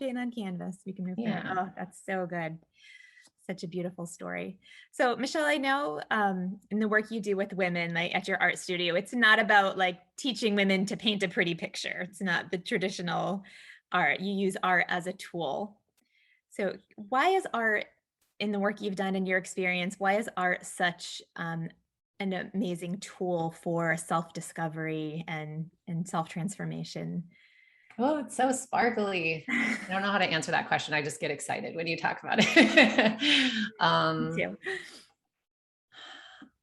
paint on canvas. We can move forward. Yeah. Oh, that's so good. Such a beautiful story. So Michelle, I know in the work you do with women, like at your art studio, it's not about like teaching women to paint a pretty picture. It's not the traditional art. You use art as a tool. So why is art, in the work you've done in your experience, why is art such an amazing tool for self-discovery and self-transformation? Oh, it's so sparkly. I don't know how to answer that question. I just get excited when you talk about it. Me too.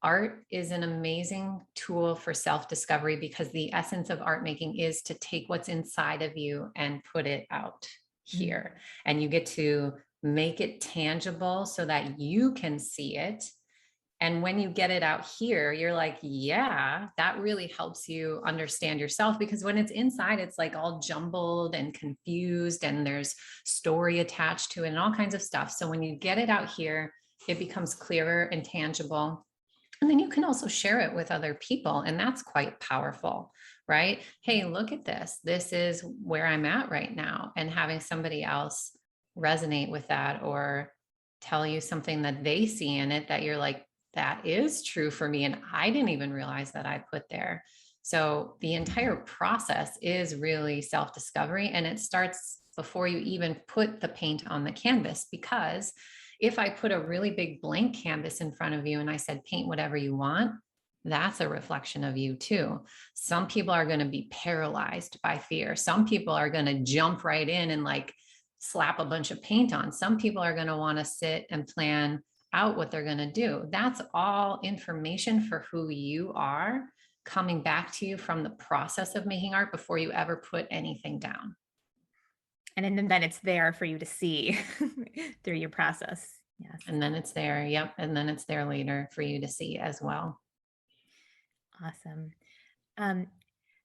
Art is an amazing tool for self-discovery because the essence of art making is to take what's inside of you and put it out Mm. here. And you get to make it tangible so that you can see it. And when you get it out here, you're like, yeah, that really helps you understand yourself, because when it's inside, it's like all jumbled and confused and there's story attached to it and all kinds of stuff. So when you get it out here, it becomes clearer and tangible. And then you can also share it with other people. And that's quite powerful, right? Hey, look at this. This is where I'm at right now. And having somebody else resonate with that or tell you something that they see in it that you're like, that is true for me. And I didn't even realize that I put there. So the entire process is really self discovery. And it starts before you even put the paint on the canvas, because if I put a really big blank canvas in front of you and I said, paint whatever you want, that's a reflection of you too. Some people are going to be paralyzed by fear. Some people are going to jump right in and like slap a bunch of paint on. Some people are going to want to sit and plan out what they're going to do. That's all information for who you are coming back to you from the process of making art before you ever put anything down. And then it's there for you to see through your process. Yes. And then it's there. Yep. And then it's there later for you to see as well. Awesome. Um,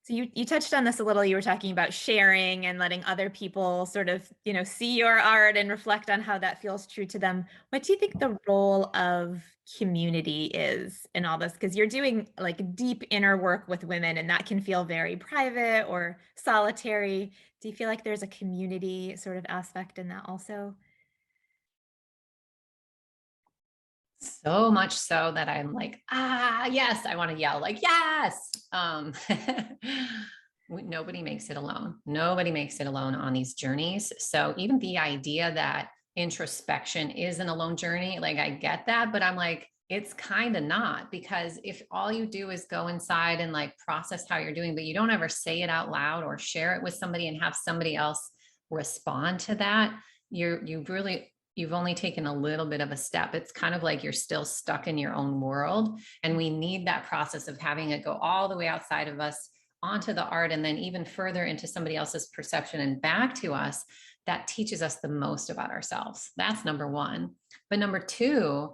so you touched on this a little. You were talking about sharing and letting other people sort of, see your art and reflect on how that feels true to them. What do you think the role of community is in all this? Because you're doing like deep inner work with women, and that can feel very private or solitary. Do you feel like there's a community sort of aspect in that also? So much so that I'm like, yes, I want to yell like, yes. Nobody makes it alone. Nobody makes it alone on these journeys. So even the idea that introspection is an alone journey, like I get that, but I'm like, it's kind of not, because if all you do is go inside and like process how you're doing, but you don't ever say it out loud or share it with somebody and have somebody else respond to that, you've only taken a little bit of a step. It's kind of like you're still stuck in your own world. And we need that process of having it go all the way outside of us onto the art and then even further into somebody else's perception and back to us. That teaches us the most about ourselves. That's number one. But number two,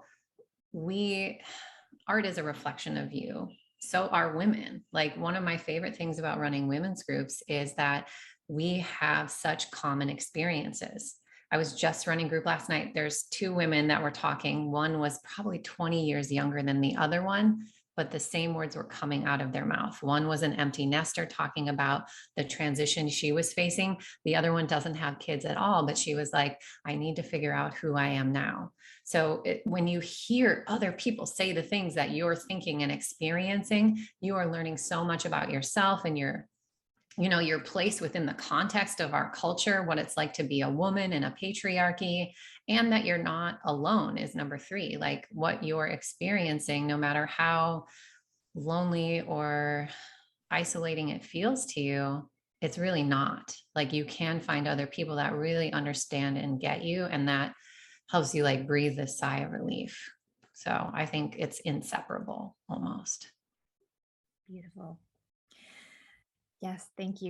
art is a reflection of you. So are women. Like, one of my favorite things about running women's groups is that we have such common experiences. I was just running group last night. There's two women that were talking. One was probably 20 years younger than the other one, but the same words were coming out of their mouth. One was an empty nester talking about the transition she was facing. The other one doesn't have kids at all, but she was like, I need to figure out who I am now. So when you hear other people say the things that you're thinking and experiencing, you are learning so much about yourself and your place within the context of our culture, what it's like to be a woman in a patriarchy, and that you're not alone is number three. Like, what you're experiencing, no matter how lonely or isolating it feels to you, it's really not. Like, you can find other people that really understand and get you, and that helps you like breathe this sigh of relief. So I think it's inseparable almost. Beautiful. Yes, thank you.